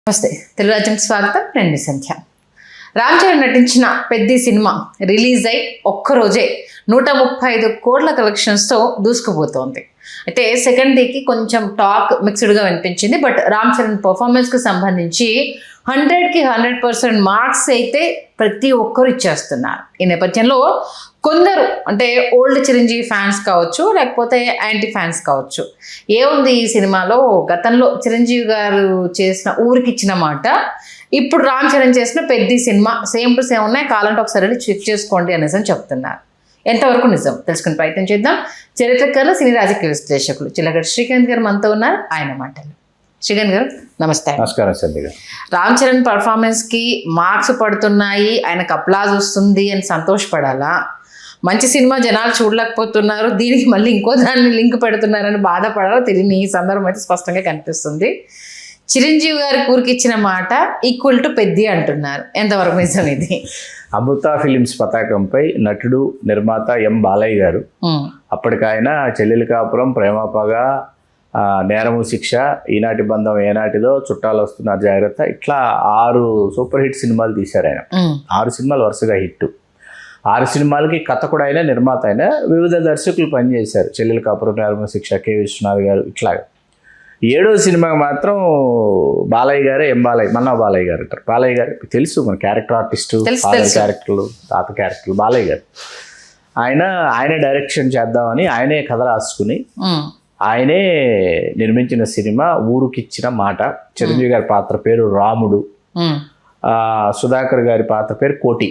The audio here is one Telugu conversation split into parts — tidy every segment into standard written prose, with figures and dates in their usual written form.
నమస్తే తెలుగు రాజ్యంకి స్వాగతం. నేను మీ సంఖ్య. రామ్ చరణ్ నటించిన పెద్ది సినిమా రిలీజ్ అయి ఒక్కరోజే 135 కోట్ల కలెక్షన్స్తో దూసుకుపోతోంది. అయితే సెకండ్ డేకి కొంచెం టాక్ మిక్స్డ్గా వినిపించింది. బట్ రామ్ చరణ్ పర్ఫార్మెన్స్కి సంబంధించి 100కి 100% మార్క్స్ అయితే ప్రతి ఒక్కరు ఇచ్చేస్తున్నారు. ఈ నేపథ్యంలో కొందరు అంటే ఓల్డ్ చిరంజీవి ఫ్యాన్స్ కావచ్చు, లేకపోతే యాంటీ ఫ్యాన్స్ కావచ్చు, ఏముంది ఈ సినిమాలో, గతంలో చిరంజీవి గారు చేసిన ఊరికిచ్చిన మాట, ఇప్పుడు రామ్ చరణ్ చేసిన పెద్ద సినిమా సేమ్ టు సేమ్ ఉన్నాయి, కావాలంటే ఒకసారి చెక్ చేసుకోండి అనేసి చెప్తున్నారు. ఎంతవరకు నిజం తెలుసుకునే ప్రయత్నం చేద్దాం. చరిత్రకారులు, సినీ రాజకీయ విశ్లేషకులు చిల్లగడ్డ శ్రీకాంత్ గారు మనతో ఉన్నారు. ఆయన మాటలు. శ్రీకాంత్ గారు నమస్తే. నమస్కారం సంధ్య గారు. రామ్ చరణ్ పర్ఫార్మెన్స్కి మార్క్స్ పడుతున్నాయి, ఆయనకు అప్లాజ్ వస్తుంది అని సంతోషపడాలా, మంచి సినిమా జనాలు చూడలేకపోతున్నారు, దీనికి మళ్ళీ ఇంకో దాన్ని లింక్ పెడుతున్నారని బాధపడాలో తెలియని ఈ సందర్భం అయితే స్పష్టంగా కనిపిస్తుంది. చిరంజీవి గారి ఊరికిచ్చిన మాట ఈక్వల్ టు పెద్ది అంటున్నారు. ఎంతవరకు నిజం ఇది? అమృత ఫిలిమ్స్ పతాకంపై నటుడు, నిర్మాత ఎం బాలయ్య గారు, అప్పటికాయన చెల్లెలి కాపురం, ప్రేమపగ, నేరము శిక్ష, ఈనాటి బంధం ఏనాటిదో, చుట్టాలు వస్తున్నారు జాగ్రత్త, ఇట్లా 6 సూపర్ హిట్ సినిమాలు తీశారు ఆయన. 6 సినిమాలు వరుసగా హిట్. 6 సినిమాలకి కథ కూడా అయినా, నిర్మాత అయినా, వివిధ దర్శకులు పనిచేశారు. చెల్లెలి కాపురం, నేరము శిక్ష, కె విశ్వనాథ్ గారు, ఇట్లాగా. 7వ సినిమాకి మాత్రం బాలయ్య గారే, ఎం బాలయ్య, మన్నా బాలయ్య గారు అంటారు. బాలయ్య గారు తెలుసు, మన క్యారెక్టర్ ఆర్టిస్టు, ఫాదర్ క్యారెక్టర్లు, తాత క్యారెక్టర్లు. బాలయ్య గారు ఆయనే డైరెక్షన్ చేద్దామని ఆయనే కథ రాసుకుని ఆయనే నిర్మించిన సినిమా ఊరుకిచ్చిన మాట. చిరంజీవి గారి పాత్ర పేరు రాముడు, సుధాకర్ గారి పాత్ర పేరు కోటి.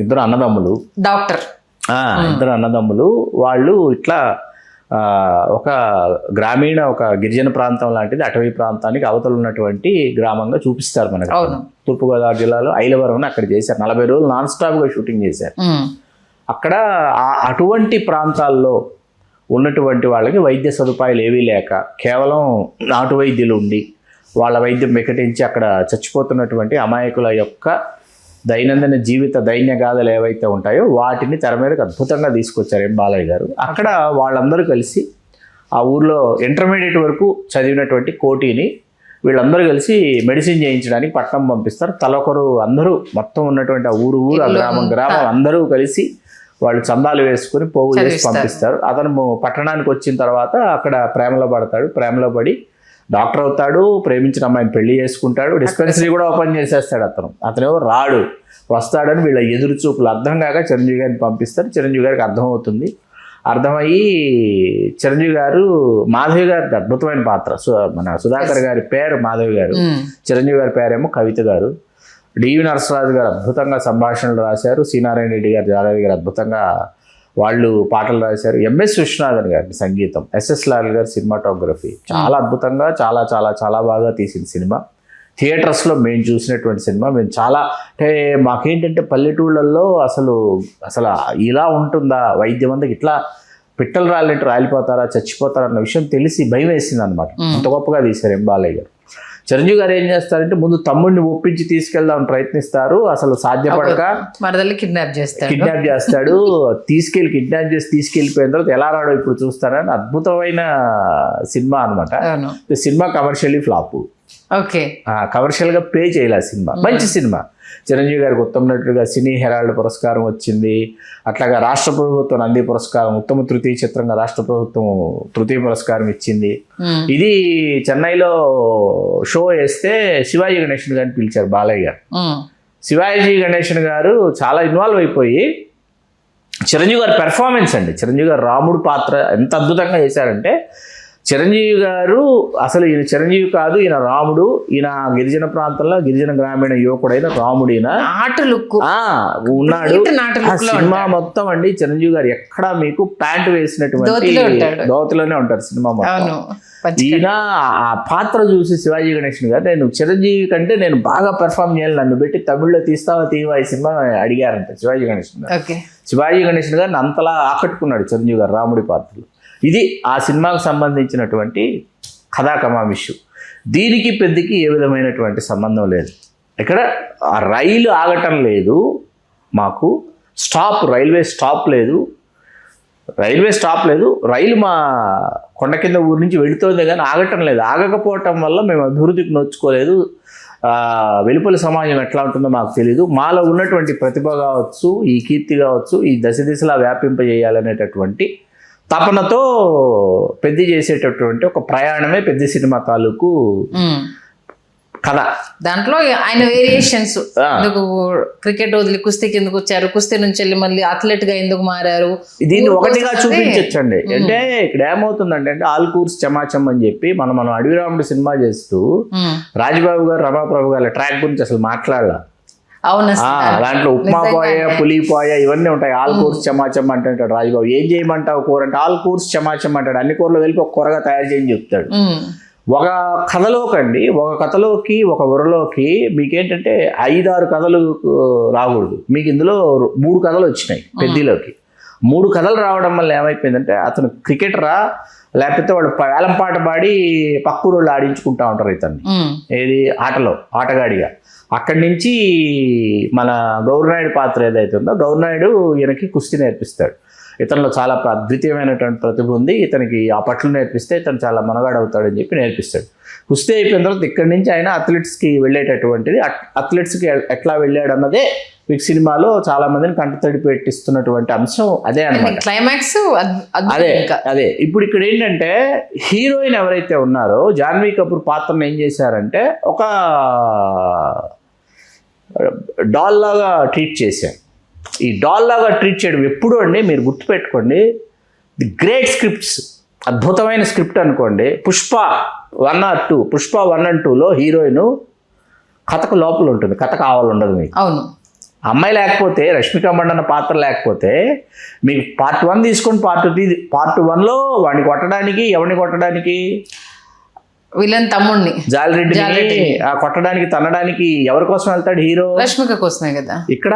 ఇద్దరు అన్నదమ్ములు, డాక్టర్. ఇద్దరు అన్నదమ్ములు. వాళ్ళు ఇట్లా ఒక గ్రామీణ, ఒక గిరిజన ప్రాంతం లాంటిది, అటవీ ప్రాంతానికి అవతల ఉన్నటువంటి గ్రామంగా చూపిస్తారు మనకు. తూర్పుగోదావరి జిల్లాలో ఐలవరం అక్కడ చేశారు. 40 రోజులు నాన్ స్టాప్గా షూటింగ్ చేశారు. అక్కడ అటువంటి ప్రాంతాల్లో ఉన్నటువంటి వాళ్ళకి వైద్య సదుపాయాలు ఏవీ లేక, కేవలం నాటు వైద్యులు ఉండి వాళ్ళ వైద్యం వికటించి అక్కడ చచ్చిపోతున్నటువంటి అమాయకుల యొక్క దైనందిన జీవిత దైన్య గాథలు ఏవైతే ఉంటాయో వాటిని తెర మీదకి అద్భుతంగా తీసుకొచ్చారు ఎం బాలయ్య గారు. అక్కడ వాళ్ళందరూ కలిసి ఆ ఊర్లో ఇంటర్మీడియట్ వరకు చదివినటువంటి కోటిని వీళ్ళందరూ కలిసి మెడిసిన్ చేయించడానికి పట్నం పంపిస్తారు. తలొకరు అందరూ మొత్తం ఉన్నటువంటి ఆ ఊరు ఆ గ్రామం అందరూ కలిసి వాళ్ళు చందాలు వేసుకుని పోగు చేసి పంపిస్తారు. అతను పట్టణానికి వచ్చిన తర్వాత అక్కడ ప్రేమలో పడతాడు. ప్రేమలో పడి డాక్టర్ అవుతాడు, ప్రేమించిన అమ్మాయిని పెళ్లి చేసుకుంటాడు, డిస్పెన్సరీ కూడా ఓపెన్ చేసేస్తాడు. అతనేమో రాడు, వస్తాడని వీళ్ళ ఎదురు చూపులు అర్థం కాక చిరంజీవి గారిని పంపిస్తారు. చిరంజీవి గారికి అర్థమవుతుంది. అర్థమయ్యి చిరంజీవి గారు, మాధవి గారి అద్భుతమైన పాత్ర, మన సుధాకర్ గారి పేరు మాధవి గారు, చిరంజీవి గారి పేరేమో కవిత గారు. డివి నరసరాజు గారు అద్భుతంగా సంభాషణలు రాశారు. సి నారాయణ రెడ్డి గారు, జాలవి గారు అద్భుతంగా వాళ్ళు పాటలు రాశారు. ఎంఎస్ విశ్వనాథన్ గారి సంగీతం, ఎస్ఎస్ లాల్ గారు సినిమాటోగ్రఫీ, చాలా అద్భుతంగా, చాలా చాలా చాలా బాగా తీసిన సినిమా. థియేటర్స్లో మేము చూసినటువంటి సినిమా. మేము చాలా, అంటే మాకేంటంటే పల్లెటూళ్ళల్లో అసలు ఇలా ఉంటుందా వైద్యం, అంతా ఇట్లా పిట్టలు రాలినట్టు రాలిపోతారా, చచ్చిపోతారా అన్న విషయం తెలిసి భయం వేసింది అనమాట. అంత గొప్పగా తీశారు ఎం బాలయ్య గారు. చిరంజీవి గారు ఏం చేస్తారంటే ముందు తమ్ముడిని ఒప్పించి తీసుకెళ్దామని ప్రయత్నిస్తారు. అసలు సాధ్యపడక కిడ్నాప్ చేస్తాడు. కిడ్నాప్ చేసి తీసుకెళ్ళిపోయిన తర్వాత ఎలా రాడో ఇప్పుడు చూస్తారని అద్భుతమైన సినిమా అనమాట. Cinema commercially flop. కమర్షియల్గా పే చేయలే సినిమా. మంచి సినిమా. చిరంజీవి గారికి ఉత్తమ నటుడిగా సినీ హెరాల్డ్ పురస్కారం వచ్చింది. అట్లాగా రాష్ట్ర ప్రభుత్వం నంది పురస్కారం, ఉత్తమ తృతీయ చిత్రంగా రాష్ట్ర ప్రభుత్వం తృతీయ పురస్కారం ఇచ్చింది. ఇది చెన్నైలో షో వేస్తే శివాజీ గణేశన్ గారిని పిలిచారు బాలయ్య గారు. శివాజీ గణేశన్ గారు చాలా ఇన్వాల్వ్ అయిపోయి చిరంజీవి గారి పెర్ఫార్మెన్స్ అండి, చిరంజీవి గారు రాముడు పాత్ర ఎంత అద్భుతంగా చేశారంటే, చిరంజీవి గారు అసలు ఈయన చిరంజీవి కాదు, ఈయన రాముడు, ఈయన గిరిజన ప్రాంతంలో గిరిజన గ్రామీణ యువకుడైన రాముడు ఈయన ఉన్నాడు. ఆ సినిమా మొత్తం అండి చిరంజీవి గారు ఎక్కడ మీకు ప్యాంటు వేసినటువంటి దోతిలోనే ఉంటారు సినిమా మొత్తం. ఈయన ఆ పాత్ర చూసి శివాజీ గణేశన్ గారు, నేను చిరంజీవి కంటే నేను బాగా పెర్ఫామ్ చేయాలి, నన్ను పెట్టి తమిళ్లో తీవా ఈ సినిమా అడిగారంట శివాజీ గణేశన్ గారు. శివాజీ గణేశన్ గారిని అంతలా ఆకట్టుకున్నాడు చిరంజీవి గారు రాముడి పాత్రలు. ఇది ఆ సినిమాకు సంబంధించినటువంటి కథాకమామిషు. దీనికి పెద్దకి ఏ విధమైనటువంటి సంబంధం లేదు. ఇక్కడ ఆ రైలు ఆగటం లేదు, మాకు రైల్వే స్టాప్ లేదు. రైలు మా కొండ కింద ఊరి నుంచి వెళుతోంది కానీ ఆగటం లేదు. ఆగకపోవటం వల్ల మేము అభివృద్ధికి నోచుకోలేదు. వెలుపల సమాజం ఎట్లా ఉంటుందో మాకు తెలియదు. మాలో ఉన్నటువంటి ప్రతిభ కావచ్చు, ఈ కీర్తి కావచ్చు, ఈ దశ దిశలా వ్యాపింపజేయాలనేటటువంటి తపనతో పెద్ద చేసేటటువంటి ఒక ప్రయాణమే పెద్ద సినిమా తాలూకు కథ. దాంట్లో ఆయన వేరియేషన్స్, ఎందుకు క్రికెట్ వదిలి కుస్తీకి ఎందుకు వచ్చారు, కుస్తీ నుంచి వెళ్ళి మళ్ళీ అథ్లెట్ గా ఎందుకు మారారు, దీన్ని ఒకటిగా చూపించచ్చండి. అంటే ఇక్కడ ఏమవుతుందంటే ఆల్ కూర్స్ చమాచం అని చెప్పి మనం అడవిరాముడు సినిమా చేస్తూ రాజబాబు గారు, రమాప్రభు గారు ట్రాక్ గురించి అసలు మాట్లాడాల. దాంట్లో ఉప్మా పోయ, పులి పోయ ఇవన్నీ ఉంటాయి. ఆల్ కూర్స్ చమాచం అంటాడు రాజబాబు. ఏం చేయమంటావు కూర అంటే ఆల్ కూర్స్ చమాచం అంటాడు. అన్ని కూరలు వెళ్ళి ఒక కూరగా తయారు చేయని చెప్తాడు. ఒక కథలోకి ఒక ఊరలోకి మీకేంటంటే 5-6 కథలు రాకూడదు. మీకు ఇందులో 3 కథలు వచ్చినాయి పెద్దలోకి. 3 కథలు రావడం వల్ల ఏమైపోయిందంటే అతను క్రికెటరా లేకపోతే వాళ్ళు వేలం పాట పాడి పక్కూరు వాళ్ళు ఆడించుకుంటా ఉంటారు ఇతన్ని, ఏది ఆటగాడిగా. అక్కడి నుంచి మన గౌరనాయుడు పాత్ర ఏదైతే ఉందో గౌరనాయుడు ఈయనకి కుస్తీ నేర్పిస్తాడు. ఇతనిలో చాలా అద్వితీయమైనటువంటి ప్రతిభ ఉంది, ఇతనికి ఆ పట్లు నేర్పిస్తే ఇతను చాలా మనగాడవుతాడని చెప్పి నేర్పిస్తాడు. కుస్తీ అయిపోయిన తర్వాత ఇక్కడి నుంచి ఆయన అథ్లెట్స్కి వెళ్ళేటటువంటిది. అథ్లెట్స్కి ఎట్లా వెళ్ళాడు అన్నదే మీకు సినిమాలో చాలా మందిని కంటతడి పెట్టిస్తున్నటువంటి అంశం అదే అనమాట. క్లైమాక్స్ అదే. ఇప్పుడు ఇక్కడ ఏంటంటే హీరోయిన్ ఎవరైతే ఉన్నారో జాహ్నవి కపూర్ పాత్రను ఏం చేశారంటే ఒక డాల్ లాగా ట్రీట్ చేశారు. ఈ డాల్ లాగా ట్రీట్ చేయడం ఎప్పుడు అండి మీరు గుర్తుపెట్టుకోండి, ది గ్రేట్ స్క్రిప్ట్స్, అద్భుతమైన స్క్రిప్ట్ అనుకోండి. పుష్ప 1 or 2, పుష్ప 1 and 2లో హీరోయిన్ కథకు లోపల ఉంటుంది, కథ కావాలి ఉండదు మీకు. అవును, అమ్మాయి లేకపోతే, రష్మిక మండన పాత్ర లేకపోతే మీకు పార్ట్ 1 తీసుకొని పార్ట్ 1లో వాడిని కొట్టడానికి, ఎవరిని కొట్టడానికి, విలన్ తమ్ముడిని జాలిరెడ్డి కొట్టడానికి, తనడానికి ఎవరి కోసం వెళ్తాడు హీరో? రష్మిక కోసమే కదా. ఇక్కడ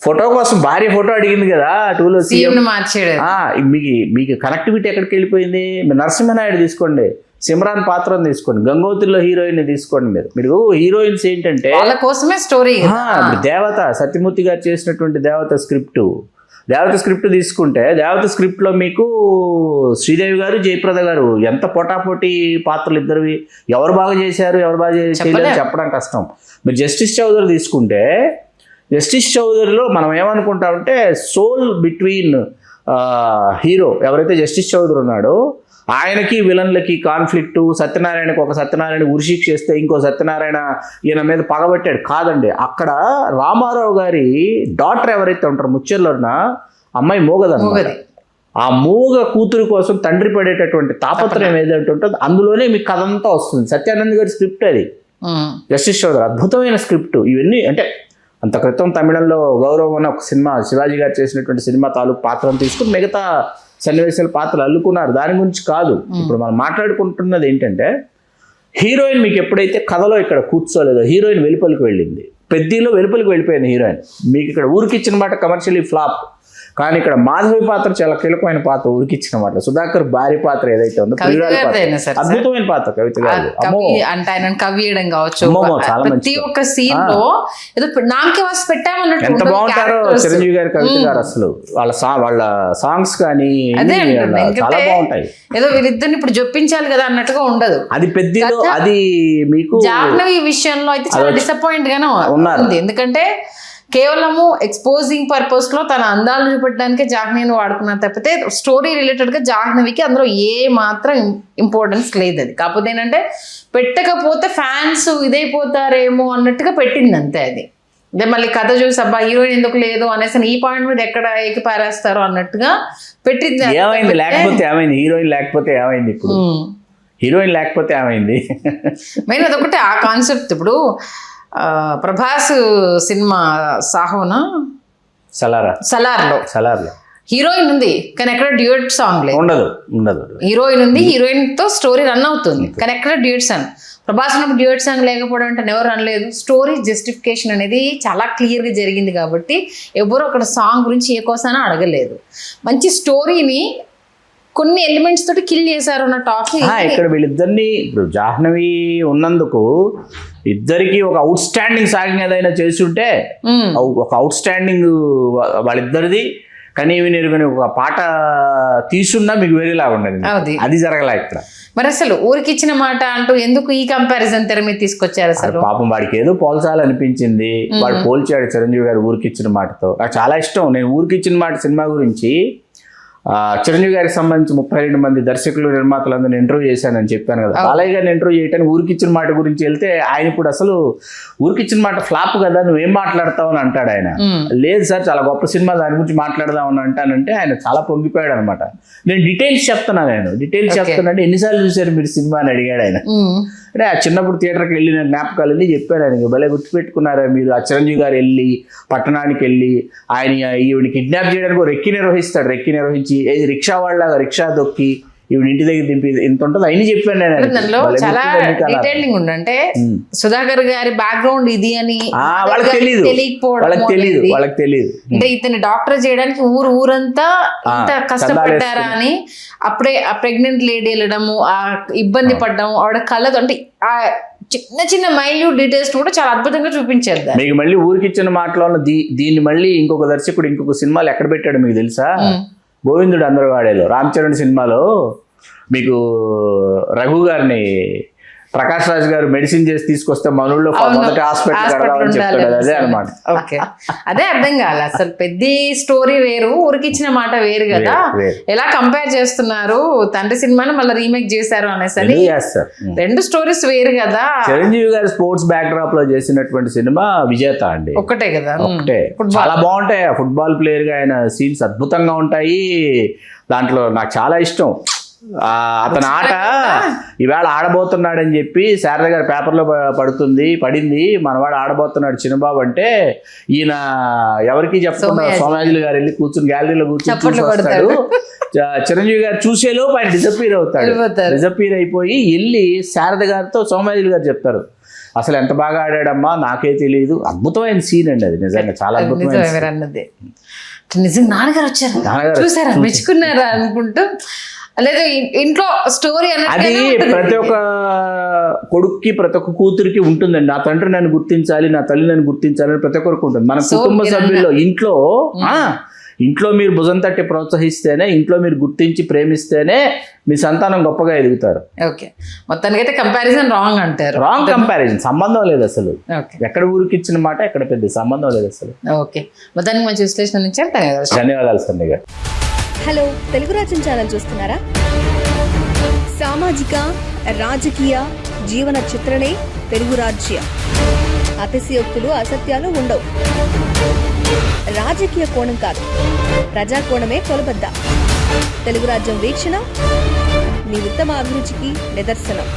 ఫోటో కోసం భార్య ఫోటో అడిగింది కదా 2లో మార్చాడు. మీకు కనెక్టివిటీ ఎక్కడికి వెళ్ళిపోయింది? మీరు నరసింహనాయుడు తీసుకోండి, సిమ్రాన్ పాత్రను తీసుకోండి, గంగోత్రిలో హీరోయిన్ తీసుకోండి. మీరు హీరోయిన్స్ ఏంటంటే వాళ్ళ కోసమే స్టోరీ. దేవత సత్యమూర్తి గారు చేసినటువంటి దేవత స్క్రిప్ట్ తీసుకుంటే దేవత స్క్రిప్ట్లో మీకు శ్రీదేవి గారు, జయప్రద గారు ఎంత పోటాపోటీ పాత్రలు ఇద్దరివి. ఎవరు బాగా చేశారు, ఎవరు బాగా చేయలేదు చెప్పడం కష్టం. మీరు జస్టిస్ చౌదరి తీసుకుంటే జస్టిస్ చౌదరిలో మనం ఏమనుకుంటామంటే సోల్ బిట్వీన్ హీరో ఎవరైతే జస్టిస్ చౌదరి ఉన్నాడో ఆయనకి విలన్లకి కాన్ఫ్లిక్టు. సత్యనారాయణకి ఒక సత్యనారాయణ ఉరిశిక్ష చేస్తే ఇంకో సత్యనారాయణ ఈయన మీద పగబట్టాడు కాదండి. అక్కడ రామారావు గారి డాటర్ ఎవరైతే ఉంటారో ముచ్చెర్లోన అమ్మాయి మూగదన్నమాట. ఆ మూగ కూతురు కోసం తండ్రి పడేటటువంటి తాపత్రయం ఏదంటే ఉంటుందో అందులోనే మీకు కథ అంతా వస్తుంది. సత్యానంద్ గారి స్క్రిప్ట్ అది, జస్టిస్ చౌదరి అద్భుతమైన స్క్రిప్ట్. ఇవన్నీ అంటే అంత క్రితం తమిళంలో గౌరవం అనే ఒక సినిమా శివాజీ గారు చేసినటువంటి సినిమా తాలూకు పాత్రను తీసుకుని మిగతా సన్నివేశాల పాత్రలు అల్లుకున్నారు. దాని గురించి కాదు ఇప్పుడు మనం మాట్లాడుకుంటున్నది ఏంటంటే హీరోయిన్ మీకు ఎప్పుడైతే కథలో ఇక్కడ కూర్చోలేదో హీరోయిన్ వెలుపలికి వెళ్ళింది. పెద్దలో వెలుపలికి వెళ్ళిపోయింది హీరోయిన్. మీకు ఇక్కడ ఊరికిచ్చిన మాట కమర్షియలీ ఫ్లాప్, కానీ ఇక్కడ మాధవి పాత్ర చాలా కీలకమైన పాత్ర ఊరికిచ్చిన మాట. సుధాకర్ భార్య పాత్ర ఏదైతే ఉందో అద్భుతమైన పాత్ర. కవిత గారు అంటే ఆయన కవియడం కావచ్చు, ప్రతి ఒక్క సీన్ లో ఏదో నామకే వాసి పెట్టామన్నట్టు ఎంత బాగుంటారో చిరంజీవి గారు, కవిత గారు. అసలు వాళ్ళ సాంగ్స్ కానీ చాలా బాగుంటాయి. ఏదో వీళ్ళిద్దరిని ఇప్పుడు జొప్పించాలి కదా అన్నట్టుగా ఉండదు. అది పెద్దలో అది మీకు జాహ్నవి విషయంలో అయితే చాలా డిసప్పాయింట్ గానే ఉంది. ఎందుకంటే కేవలము ఎక్స్పోజింగ్ పర్పస్ లో తన అందాలను చూపెట్టడానికే జాహ్నవిని వాడుకున్నారు తప్పితే స్టోరీ రిలేటెడ్ గా జాహ్నవికి అందులో ఏ మాత్రం ఇంపార్టెన్స్ లేదు. అది కాకపోతే ఏంటంటే పెట్టకపోతే ఫ్యాన్స్ ఇదైపోతారేమో అన్నట్టుగా పెట్టింది అంతే. అది అదే మళ్ళీ కథ చూసి అబ్బా హీరోయిన్ ఎందుకు లేదు అనేసి ఈ పాయింట్ మీద ఎక్కడ ఏకి పారేస్తారో అన్నట్టుగా పెట్టింది. ఏమైంది లేకపోతే ఏమైంది, హీరోయిన్ లేకపోతే ఏమైంది, ఇప్పుడు హీరోయిన్ లేకపోతే ఏమైంది, మెయిన్ అదొకటి ఆ కాన్సెప్ట్. ఇప్పుడు ప్రభాస్ సినిమా సాహోనా సలార్లో హీరోయిన్ ఉంది కానీ ఎక్కడ డ్యూయట్ సాంగ్ లేదు, ఉండదు. హీరోయిన్ ఉంది, హీరోయిన్ తో స్టోరీ రన్ అవుతుంది కానీ ఎక్కడ డ్యూయట్ సాంగ్. ప్రభాస్ ఉన్నప్పుడు డ్యూయట్ సాంగ్ లేకపోవడం అంటే ఎవరు అనలేదు. స్టోరీ జస్టిఫికేషన్ అనేది చాలా క్లియర్గా జరిగింది కాబట్టి ఎవరు అక్కడ సాంగ్ గురించి ఏ కోసానో అడగలేదు. మంచి స్టోరీని కొన్ని ఎలిమెంట్స్ తోటి కిల్ చేశారు అన్న టాపిక్. ఇక్కడ వీళ్ళిద్దరిని ఇప్పుడు జాహ్నవి ఉన్నందుకు ఇద్దరికి ఒక అవుట్ స్టాండింగ్ సాగింగ్ ఏదైనా చేస్తుంటే ఒక అవుట్ స్టాండింగ్ వాళ్ళిద్దరిది కనీవి నెరుగని ఒక పాట తీసున్నా మీకు వేరేలా ఉండదు. అది జరగలే ఇక్కడ. మరి అసలు ఊరికి ఇచ్చిన మాట అంటూ ఎందుకు ఈ కంపారిజన్ తెర మీద తీసుకొచ్చారు అసలు? పాపం వాడికి ఏదో పోల్చాలనిపించింది, వాడు పోల్చాడు చిరంజీవి గారు ఊరికి ఇచ్చిన మాటతో. నాకు చాలా ఇష్టం. నేను ఊరికి ఇచ్చిన మాట సినిమా గురించి చిరంజీవి గారికి సంబంధించి 32 మంది దర్శకులు నిర్మాతలందరినీ ఇంటర్వ్యూ చేశానని చెప్పాను కదా. బాలయ్య గారిని ఇంటర్వ్యూ చేయడానికి ఊరికి ఇచ్చిన మాట గురించి వెళ్తే ఆయన ఇప్పుడు అసలు ఊరికి ఇచ్చిన మాట ఫ్లాప్ కదా, నువ్వేం మాట్లాడతావు అని అంటాడు ఆయన. లేదు సార్, చాలా గొప్ప సినిమా, దాని గురించి మాట్లాడదామని అంటానంటే ఆయన చాలా పొంగిపోయాడు అనమాట. నేను డీటెయిల్స్ చెప్తున్నానంటే ఎన్నిసార్లు చూశారు మీరు సినిమా అని అడిగాడు ఆయన. అంటే ఆ చిన్నప్పుడు థియేటర్కి వెళ్ళిన జ్ఞాపకాలన్నీ చెప్పాను ఆయనకి. భలే గుర్తుపెట్టుకున్నారా మీరు, ఆ చిరంజీవి గారు వెళ్ళి పట్టణానికి వెళ్ళి ఆయన ఈవిని కిడ్నాప్ చేయడానికి రెక్కి నిర్వహిస్తాడు. రెక్కి నిర్వహించి రిక్షా వాళ్ళగా రిక్షా దొక్కి ఈవిడ ఇంటి దగ్గర దింపి ఇంత ఉంటుంది అయినా చెప్పాను నేను. దానిలో చాలా డీటెయిలింగ్ ఉంది. అంటే సుధాకర్ గారి బ్యాక్గ్రౌండ్ ఇది అని వాళ్ళకి తెలియదు. అంటే ఇతని డాక్టర్ చేయడానికి ఊరంతా ఇంత కష్టపడ్డారా అని. అప్పుడే ఆ ప్రెగ్నెంట్ లేడీ వెళ్ళడము, ఆ ఇబ్బంది పడ్డం, ఆవిడ కళ్ళతో, అంటే ఆ చిన్న చిన్న మైల్యూట్ డీటెయిల్స్ కూడా చాలా అద్భుతంగా చూపించారు. మీకు మళ్ళీ ఊరికి ఇచ్చిన మాటలో దీన్ని మళ్ళీ ఇంకొక దర్శకుడు ఇంకొక సినిమాలు ఎక్కడ పెట్టాడు మీకు తెలుసా? గోవిందుడు అందరూ వాడేలో రామ్ చరణ్ సినిమాలో మీకు రఘు గారిని ప్రకాష్ రాజ్ గారు మెడిసిన్ చేసి తీసుకొస్తే మనూళ్ళో మొదటి హాస్పిటల్ కడదామని చెప్తాడు. అదే అనమాట. అదే అర్థం కాదు అసలు. పెద్ద స్టోరీ వేరు, ఊరికిచ్చిన మాట వేరు కదా. ఎలా కంపేర్ చేస్తున్నారు? తండ్రి సినిమాని మళ్ళీ రీమేక్ చేశారు అనేసరి రెండు స్టోరీస్ వేరు కదా. చిరంజీవి గారు స్పోర్ట్స్ బ్యాక్ డ్రాప్ లో చేసినటువంటి సినిమా విజేత అండి. ఒకటే కదా, ఒకటే. చాలా బాగుంటాయి. ఫుట్బాల్ ప్లేయర్ గా ఆయన సీన్స్ అద్భుతంగా ఉంటాయి దాంట్లో. నాకు చాలా ఇష్టం అతని ఆట. ఈవేళ ఆడబోతున్నాడని చెప్పి శారద గారి పేపర్లో పడింది, మనవాడు ఆడబోతున్నాడు చిన్నబాబు అంటే, ఈయన ఎవరికి చెప్పకుండా సోమయాజులు గారు వెళ్ళి కూర్చుని గ్యాలరీలో కూర్చొని వస్తాడు. చిరంజీవి గారు చూసేలోపు ఆయన డిజపీర్ అవుతాడు. డిజపీర్ అయిపోయి వెళ్ళి శారద గారితో సోమయాజులు గారు చెప్తారు, అసలు ఎంత బాగా ఆడాడమ్మా నాకే తెలియదు. అద్భుతమైన సీన్ అండి అది, నిజంగా చాలా అద్భుతమైన. నిజంగా నాన్నగారు వచ్చారు, చూసారా, మెచ్చుకున్నారా అనుకుంటూ. లేదు ఇంట్లో స్టోరీ అది ప్రతి ఒక్క కొడుక్కి ప్రతి ఒక్క కూతురికి ఉంటుందండి. నా తండ్రి నన్ను గుర్తించాలి, నా తల్లి నన్ను గుర్తించాలి అని ప్రతి ఒక్కరికి ఉంటుంది. మన కుటుంబ సభ్యుల్లో ఇంట్లో మీరు భుజం తట్టి ప్రోత్సహిస్తేనే, ఇంట్లో మీరు గుర్తించి ప్రేమిస్తేనే మీ సంతానం గొప్పగా ఎదుగుతారు. ఓకే, మొత్తానికైతే కంపారిజన్ రాంగ్ అంటారు. రాంగ్ కంపారిజన్, సంబంధం లేదు అసలు. ఎక్కడ ఊరికి ఇచ్చిన మాట ఎక్కడ పెద్ద సంబంధం లేదు అసలు. ఓకే, మొత్తానికి మంచి విశ్లేషణ ఇచ్చారు. ధన్యవాదాలు సంధ్య గారు. హలో, తెలుగు రాజ్యం ఛానల్ చూస్తున్నారా? సామాజిక రాజకీయ జీవన చిత్రణే తెలుగు రాజ్యం. అతిశయోక్తులు అసత్యాలు ఉండవు. రాజకీయ కోణం కాదు, ప్రజా కోణమే కొలబద్ద. తెలుగు రాజ్యం వీక్షణ మీ ఉత్తమ అభిరుచికి నిదర్శనం.